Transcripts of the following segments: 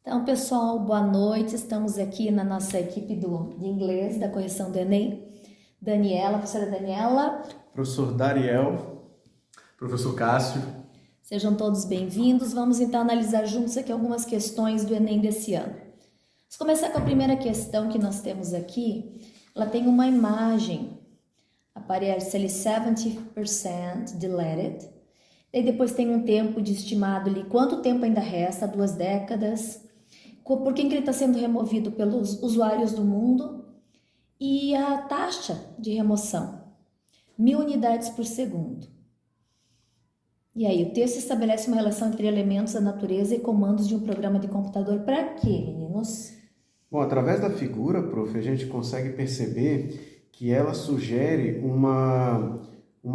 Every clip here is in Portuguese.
Então, pessoal, boa noite. Estamos aqui na nossa equipe de inglês, da correção do Enem. Daniela, professora Daniela. Professor Dariel. Professor Cássio. Sejam todos bem-vindos. Vamos então analisar juntos aqui algumas questões do Enem desse ano. Vamos começar com a primeira questão que nós temos aqui. Ela tem uma imagem. Aparece ali 70% deleted. E depois tem um tempo de estimado ali. Quanto tempo ainda resta? 2 décadas. Por que ele está sendo removido pelos usuários do mundo? E a taxa de remoção, 1000 unidades por segundo. E aí, o texto estabelece uma relação entre elementos da natureza e comandos de um programa de computador. Para quê, meninos? Bom, através da figura, prof, a gente consegue perceber que ela sugere uma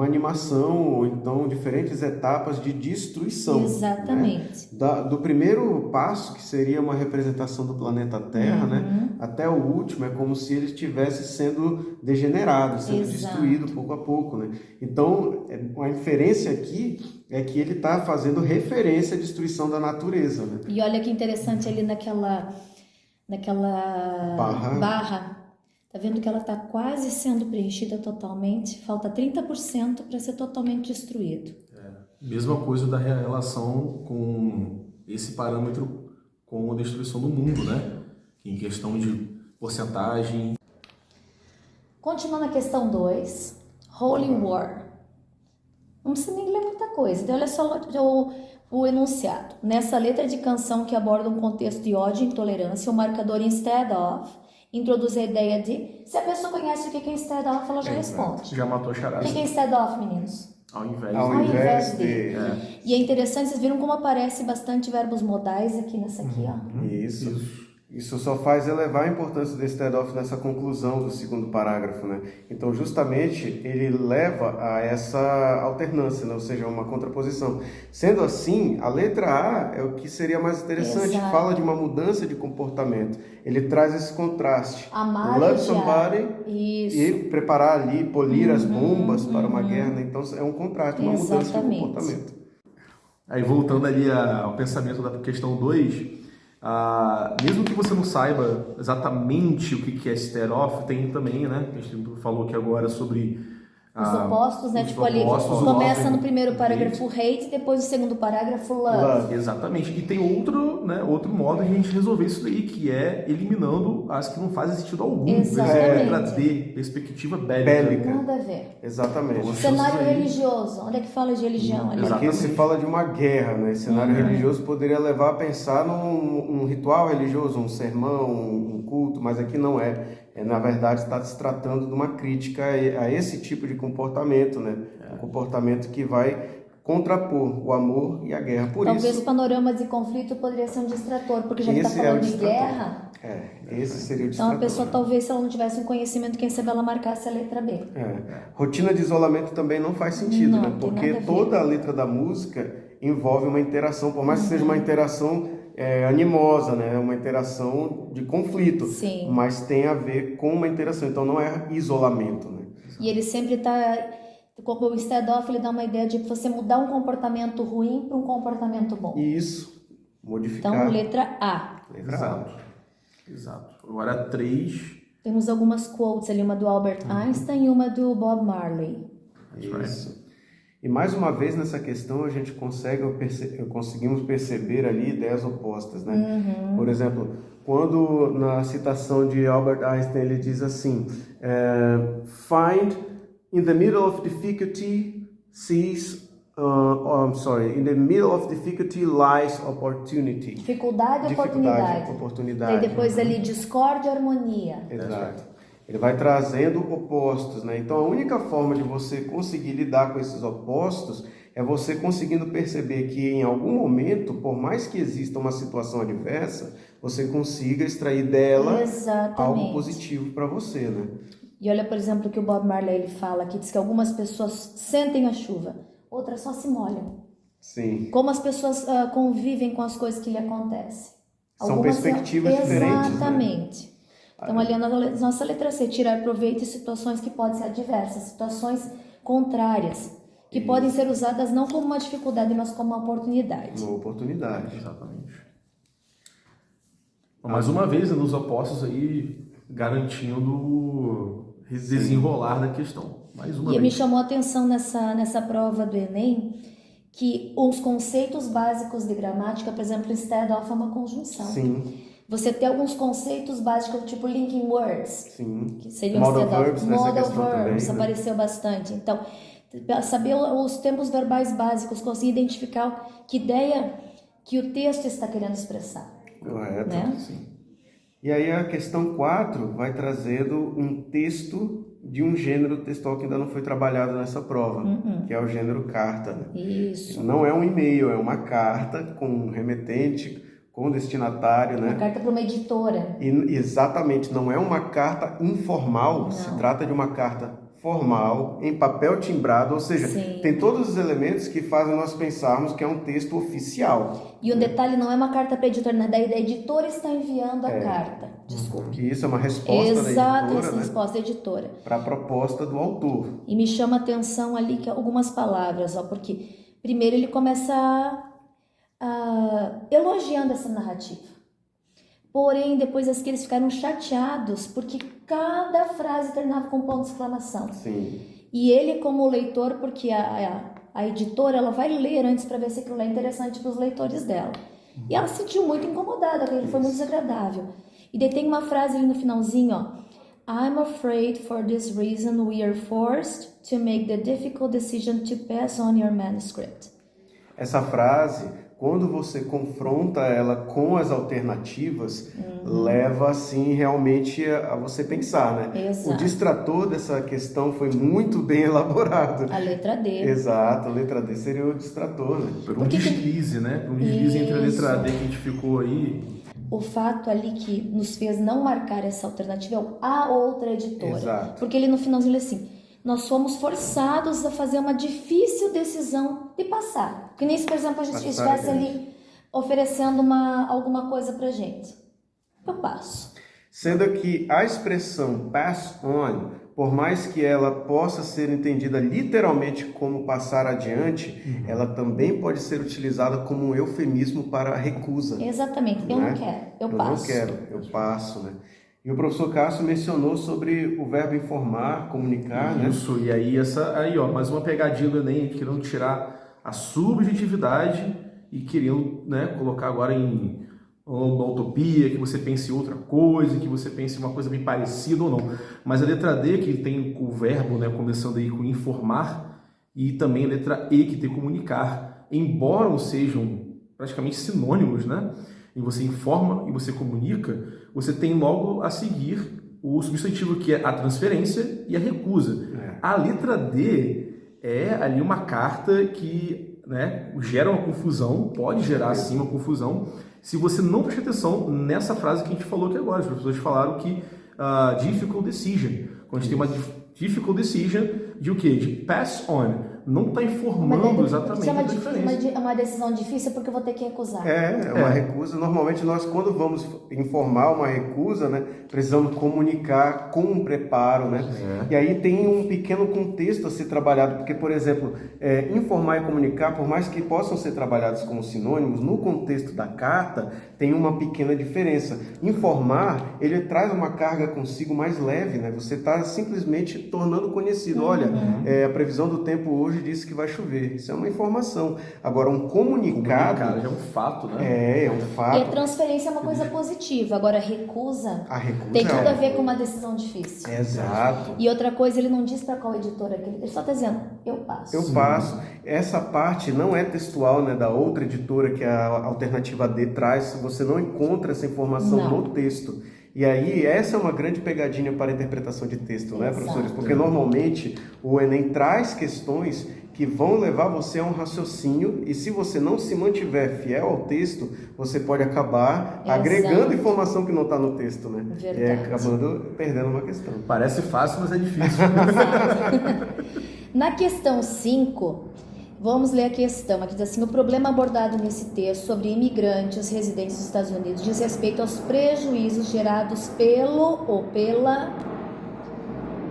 animação, ou então diferentes etapas de destruição. Exatamente. Né? Do primeiro passo, que seria uma representação do planeta Terra, né? Até o último, é como se ele estivesse sendo degenerado, sendo destruído pouco a pouco. Né? Então, a inferência aqui é que ele está fazendo referência à destruição da natureza. Né? E olha que interessante ali naquela barra. Tá vendo que ela está quase sendo preenchida totalmente? Falta 30% para ser totalmente destruído. Mesma coisa da relação com esse parâmetro com a destruição do mundo, né? Em questão de porcentagem. Continuando a questão 2, Holy War. Não precisa nem ler muita coisa, então olha só o enunciado. Nessa letra de canção que aborda um contexto de ódio e intolerância, o marcador instead of introduz a ideia de... Se a pessoa conhece o que é instead of, ela já responde. Já matou a charada. O que é instead of, meninos? Ao invés de. E é interessante, vocês viram como aparece bastante verbos modais aqui nessa aqui, ó. Isso só faz elevar a importância do instead of nessa conclusão do segundo parágrafo, né? Então, justamente, ele leva a essa alternância, né? Ou seja, uma contraposição. Sendo assim, a letra A é o que seria mais interessante. Exato. Fala de uma mudança de comportamento. Ele traz esse contraste. Amar Love somebody e preparar ali, polir as bombas para uma guerra. Né? Então, é um contraste, uma mudança de comportamento. Aí, voltando ali ao pensamento da questão 2... mesmo que você não saiba exatamente o que é instead of, tem também, né? A gente falou aqui agora sobre os opostos, né? Tipo ali, começa no primeiro parágrafo hate, depois no segundo parágrafo love. Exatamente. E tem outro modo de a gente resolver isso daí, que é eliminando as que não fazem sentido algum. Exatamente. Letra D, perspectiva bélica. Nada a ver. Exatamente. Cenário religioso. Onde é que fala de religião? Aqui se fala de uma guerra, né? Cenário religioso poderia levar a pensar num ritual religioso, um sermão, um culto, mas aqui não é. Na verdade, está se tratando de uma crítica a esse tipo de comportamento, né? Um comportamento que vai contrapor o amor e a guerra. Talvez o panorama de conflito poderia ser um distrator, porque já que está falando de guerra... esse seria o distrator. Então a pessoa, talvez, se ela não tivesse um conhecimento, quem sabe ela marcasse a letra B. Rotina de isolamento também não faz sentido, né? Porque toda a letra da música envolve uma interação, por mais que seja uma interação animosa, né? Uma interação de conflito. Sim. Mas tem a ver com uma interação, então não é isolamento, né? E ele sempre está... Como o instead of, ele dá uma ideia de você mudar um comportamento ruim para um comportamento bom. Isso. Modificar. Então, letra A. Exato. Agora 3. Temos algumas quotes ali, uma do Albert Einstein e uma do Bob Marley. Isso. E mais uma vez nessa questão a gente conseguimos perceber ali ideias opostas, né? Por exemplo, quando na citação de Albert Einstein ele diz assim, find in the middle of difficulty in the middle of difficulty lies opportunity. Dificuldade e oportunidade. E depois ali discórdia e harmonia. Exato. Ele vai trazendo opostos, né? Então a única forma de você conseguir lidar com esses opostos é você conseguindo perceber que em algum momento, por mais que exista uma situação adversa, você consiga extrair dela algo positivo para você, né? E olha, por exemplo, o que o Bob Marley ele fala aqui, diz que algumas pessoas sentem a chuva, outras só se molham. Sim. Como as pessoas convivem com as coisas que lhe acontecem. São perspectivas diferentes. Exatamente. Né? Então, ali na nossa letra C, tirar proveito de situações que podem ser adversas, situações contrárias, que podem ser usadas não como uma dificuldade, mas como uma oportunidade. Uma oportunidade. Exatamente. Mais uma vez, nos opostos aí, garantindo o desenrolar da questão. Mais uma E vez. me chamou a atenção nessa prova do Enem que os conceitos básicos de gramática, por exemplo, instead of é uma conjunção. Sim, Você tem alguns conceitos básicos, tipo linking words, sim. que seriam Modal instead of. verbs nessa Modal questão verbs também, né? apareceu bastante. Então, saber os tempos verbais básicos, conseguir identificar que ideia que o texto está querendo expressar. Correto. Né? Sim. E aí a questão 4 vai trazendo um texto de um gênero textual que ainda não foi trabalhado nessa prova, que é o gênero carta. Né? Isso. Não é um e-mail, é uma carta com um remetente, com destinatário, né? Uma carta para uma editora. E exatamente, não é uma carta informal, Não. se trata de uma carta formal, em papel timbrado, ou seja, Sim. tem todos os elementos que fazem nós pensarmos que é um texto oficial. E um detalhe, não é uma carta para a editora, né? Da editora está enviando a carta. Desculpe. Que isso é uma resposta Exato, da essa editora, né? resposta da editora. Para a proposta do autor. E me chama a atenção ali que algumas palavras, ó, porque primeiro ele começa elogiando essa narrativa. Porém, depois que eles ficaram chateados porque cada frase terminava com um ponto de exclamação. Sim. E ele, como leitor, porque a editora ela vai ler antes para ver se aquilo é interessante para os leitores dela. E ela se sentiu muito incomodada, aquilo foi muito desagradável. E daí tem uma frase ali no finalzinho, ó. I'm afraid for this reason we are forced to make the difficult decision to pass on your manuscript. Essa frase, quando você confronta ela com as alternativas, leva assim realmente a você pensar, né? Exato. O distrator dessa questão foi muito bem elaborado. A letra D. Exato, a letra D seria o distrator, né? Por um deslize, né? Por um deslize entre a letra D que a gente ficou aí. O fato ali que nos fez não marcar essa alternativa é a outra editora. Exato. Porque ele no finalzinho ele assim, nós fomos forçados a fazer uma difícil decisão de passar. Que nem se, por exemplo, a gente estivesse ali oferecendo alguma coisa pra gente. Eu passo. Sendo que a expressão pass on, por mais que ela possa ser entendida literalmente como passar adiante, ela também pode ser utilizada como um eufemismo para a recusa. Exatamente. Eu né? não quero, eu passo. Não quero, eu passo, né? E o professor Cássio mencionou sobre o verbo informar, comunicar, né? Isso, e aí, ó, mais uma pegadinha do Enem, querendo tirar a subjetividade e querendo, né, colocar agora em uma utopia, que você pense em outra coisa, que você pense em uma coisa bem parecida ou não. Mas a letra D, que tem o verbo, né, começando aí com informar, e também a letra E, que tem comunicar, embora sejam praticamente sinônimos, né? E você informa e você comunica, você tem logo a seguir o substantivo que é a transferência e a recusa. A letra D é ali uma carta que, né, gera uma confusão, pode gerar sim uma confusão, se você não prestar atenção nessa frase que a gente falou aqui agora. Os professores falaram que difficult decision, quando a gente tem uma difficult decision de o quê? De pass on. Não está informando exatamente a diferença. Uma decisão difícil porque eu vou ter que recusar. É uma recusa. Normalmente nós, quando vamos informar uma recusa, né, precisamos comunicar com um preparo, né? E aí tem um pequeno contexto a ser trabalhado, porque, por exemplo, informar e comunicar, por mais que possam ser trabalhados como sinônimos, no contexto da carta tem uma pequena diferença. Informar, ele traz uma carga consigo mais leve, né? Você está simplesmente tornando conhecido. Olha, a previsão do tempo hoje disse que vai chover. Isso é uma informação. Agora, um comunicado já é um fato, né? É um fato. E a transferência é uma coisa positiva. Agora, a recusa tem é tudo a ver com uma decisão difícil. Exato. E outra coisa, ele não diz para qual editora que ele só está dizendo, eu passo. Eu passo. Essa parte não é textual, né, da outra editora que a alternativa D traz. Você não encontra essa informação no texto. E aí, essa é uma grande pegadinha para a interpretação de texto, né, professores? Porque normalmente o Enem traz questões que vão levar você a um raciocínio, e se você não se mantiver fiel ao texto, você pode acabar agregando informação que não está no texto, né? Verdade. E acabando perdendo uma questão. Parece fácil, mas é difícil. Na questão 5, vamos ler a questão. Aqui diz assim, o problema abordado nesse texto sobre imigrantes residentes dos Estados Unidos diz respeito aos prejuízos gerados pelo ou pela...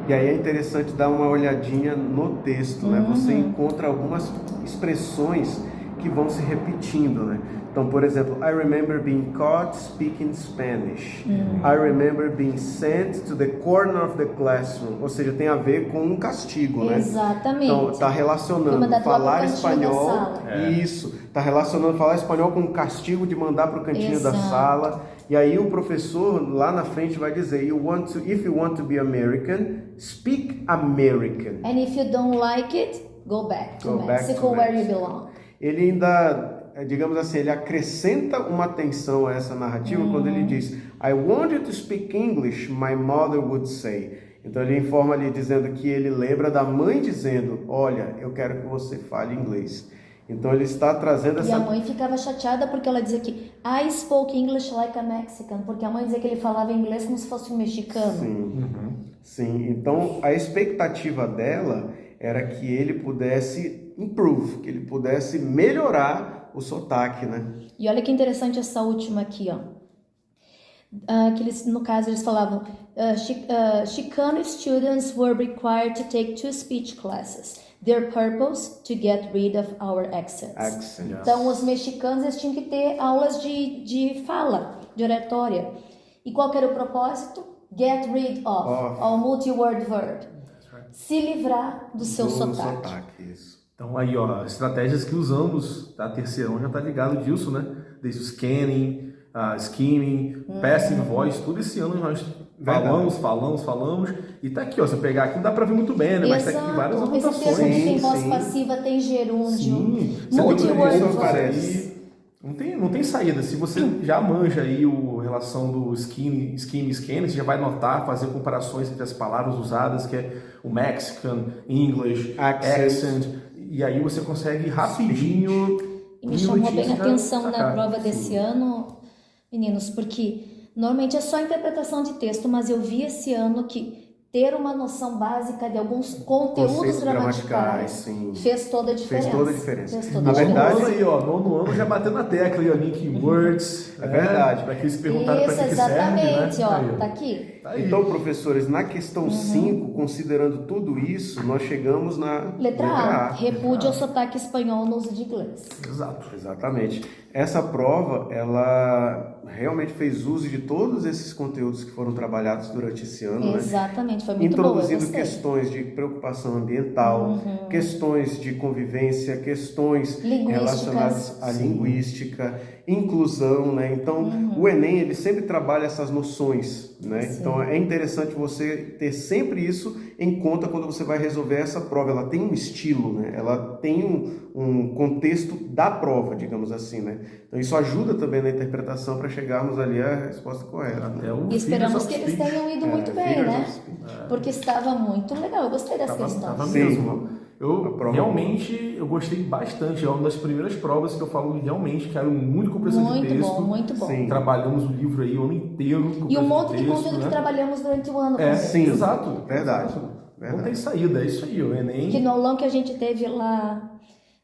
E aí é interessante dar uma olhadinha no texto, né? Você encontra algumas expressões que vão se repetindo, né? Então, por exemplo, I remember being caught speaking Spanish. I remember being sent to the corner of the classroom. Ou seja, tem a ver com um castigo, né? Exatamente. Então, está relacionando falar espanhol. Isso. Está relacionando falar espanhol com um castigo de mandar para o cantinho da sala. E aí o professor lá na frente vai dizer, if you want to be American, speak American. And if you don't like it, go back to Mexico, where you belong. Ele ainda, digamos assim, ele acrescenta uma tensão a essa narrativa quando ele diz, I want you to speak English, my mother would say. Então ele informa ali dizendo que ele lembra da mãe dizendo, olha, eu quero que você fale inglês. Então ele está trazendo essa... E a mãe ficava chateada porque ela dizia que I spoke English like a Mexican, porque a mãe dizia que ele falava inglês como se fosse um mexicano. Sim, sim. Então a expectativa dela era que ele pudesse improve, que ele pudesse melhorar o sotaque, né? E olha que interessante essa última aqui, ó. Que eles, no caso, eles falavam Chicano students were required to take 2 speech classes. Their purpose, to get rid of our accents. Então, os mexicanos eles tinham que ter aulas de fala, de oratória. E qual que era o propósito? Get rid of, ao multi-word verb. Se livrar do seu sotaque. Isso. Então aí, ó, estratégias que usamos, tá? Terceirão já tá ligado disso, né? Desde o scanning, skimming, passive voice, tudo esse ano nós falamos, e tá aqui, ó, se eu pegar aqui não dá pra ver muito bem, né? Mas tá aqui várias anotações. Esse texto tem voz passiva, tem gerúndio, multi-word verb. Não tem saída. Se você já manja aí a relação do scanning, você já vai notar, fazer comparações entre as palavras usadas, que é o Mexican, English, accent, e aí você consegue rapidinho... E me chamou bem a atenção na prova desse ano, meninos, porque normalmente é só interpretação de texto, mas eu vi esse ano que ter uma noção básica de alguns conteúdos gramaticais fez toda a diferença. Na verdade, aí, ó, nono ano já bateu na tecla aí, ó, linking words. É verdade. Para que se perguntaram para que exatamente, serve, ó, né? tá aqui. Então, professores, na questão 5, considerando tudo isso, nós chegamos na letra A. Repúdio ao sotaque espanhol no uso de inglês. Exatamente. Essa prova, ela realmente fez uso de todos esses conteúdos que foram trabalhados durante esse ano, Exatamente, foi muito introduzindo questões de preocupação ambiental, questões de convivência, questões relacionadas à linguística, inclusão, né? Então, o Enem, ele sempre trabalha essas noções, né? Então, é interessante você ter sempre isso em conta quando você vai resolver essa prova. Ela tem um estilo, né? Ela tem um contexto da prova, digamos assim, né? Então, isso ajuda também na interpretação para chegarmos ali à resposta correta. Né? E esperamos que eles tenham ido muito bem, né? Porque estava muito legal. Eu gostei das questões. Tava mesmo. Eu realmente gostei bastante. É uma das primeiras provas que eu falo realmente que era muito compreensão de texto. Muito bom. Sim. Trabalhamos o livro aí o ano inteiro. E um monte de conteúdo que trabalhamos durante o ano. Sim, exato. Verdade. Não tem saída, é isso aí. O Enem... Que no aulão que a gente teve lá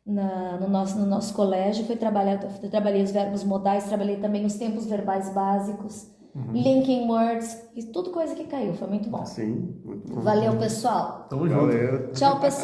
no nosso colégio, trabalhei os verbos modais, trabalhei também os tempos verbais básicos, linking words, e tudo coisa que caiu. Foi muito bom. Sim, muito bom. Valeu, pessoal. Tamo junto. Valeu. Tchau, pessoal.